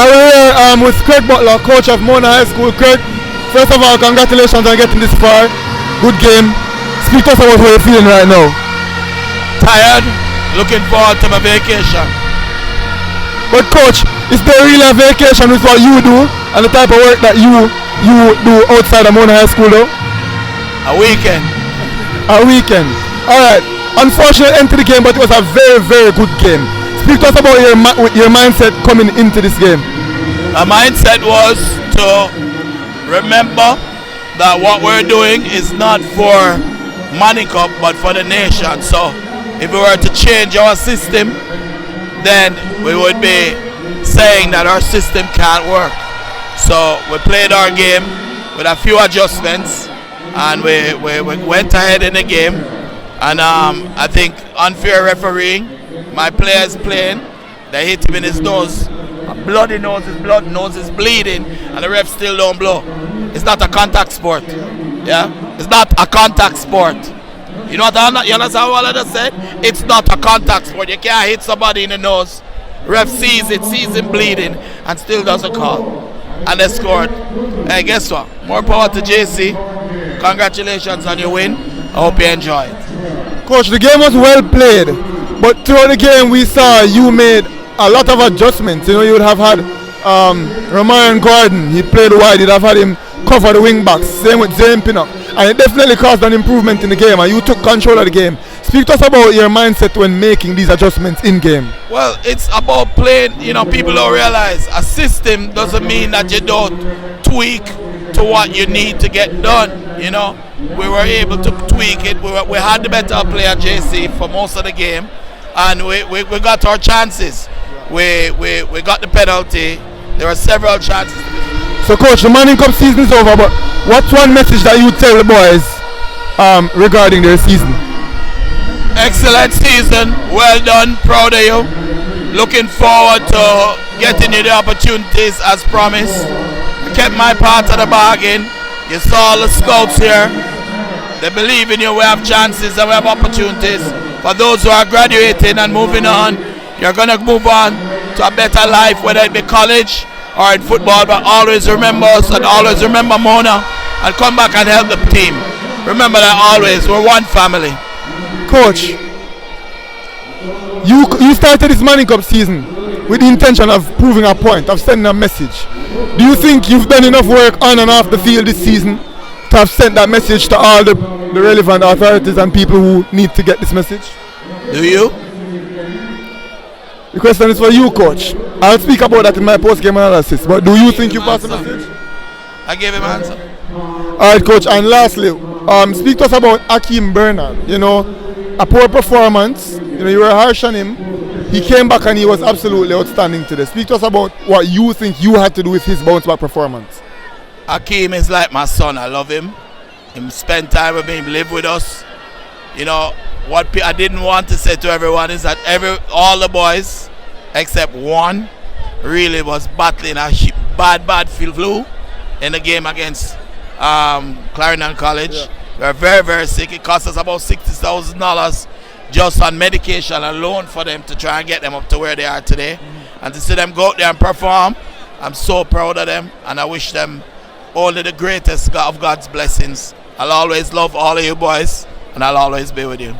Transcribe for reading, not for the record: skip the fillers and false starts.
We're here with Craig Butler, coach of Mona High School. Craig, first of all, congratulations on getting this far. Good game. Speak to us about how you're feeling right now. Tired, looking forward to my vacation. But coach, is there really a vacation with what you do and the type of work that you do outside of Mona High School though? A weekend. A weekend. Alright. Unfortunate end to the game, but it was a very, very good game. Speak to us about your mindset coming into this game. My mindset was to remember that what we're doing is not for Money Cup but for the nation. So if we were to change our system, then we would be saying that our system can't work. So we played our game with a few adjustments and we went ahead in the game. And I think unfair refereeing. My players playing, they hit him in his nose, bloody nose, his blood nose is bleeding, and the ref still don't blow. It's not a contact sport. Yeah, it's not a contact sport. You know what you understand what I just said? It's not a contact sport. You can't hit somebody in the nose. Ref sees it, sees him bleeding, and still doesn't call. And they scored. Hey, guess what? More power to JC. Congratulations on your win. I hope you enjoy it. Coach, the game was well played. But throughout the game, we saw you made a lot of adjustments. You know, you would have had Ramayan Gordon. He played wide. You'd have had him cover the wing backs. Same with Zane Pinnock. And it definitely caused an improvement in the game. And you took control of the game. Speak to us about your mindset when making these adjustments in game. Well, it's about playing. You know, people don't realize a system doesn't mean that you don't tweak to what you need to get done. You know, we were able to tweak it. We had the better player, JC, for most of the game. And we got our chances. We got the penalty. There were several chances. So, coach, the Manning Cup season is over, but what's one message that you tell the boys regarding their season? Excellent season. Well done. Proud of you. Looking forward to getting you the opportunities as promised. I kept my part of the bargain. You saw all the scouts here. They believe in you. We have chances and we have opportunities. For those who are graduating and moving on, you're going to move on to a better life, whether it be college or in football. But always remember us and always remember Mona and come back and help the team. Remember that always. We're one family. Coach, you started this Manning Cup season with the intention of proving a point, of sending a message. Do you think you've done enough work on and off the field this season to have sent that message to all the relevant authorities and people who need to get this message? Do you? The question is for you, coach. I'll speak about that in my post-game analysis, but do you think you passed the message? I gave him an answer. Alright, coach, and lastly, speak to us about Akeem Bernard. You know, a poor performance. You know, you were harsh on him. He came back and he was absolutely outstanding today. Speak to us about what you think you had to do with his bounce back performance. Akeem is like my son. I love him. Him spend time with him, live with us. You know, what I didn't want to say to everyone is that all the boys, except one, really was battling a bad flu in the game against Clarendon College. Yeah. We were very, very sick. It cost us about $60,000 just on medication alone for them to try and get them up to where they are today. Mm-hmm. And to see them go out there and perform, I'm so proud of them, and I wish them only the greatest of God's blessings. I'll always love all of you boys, and I'll always be with you.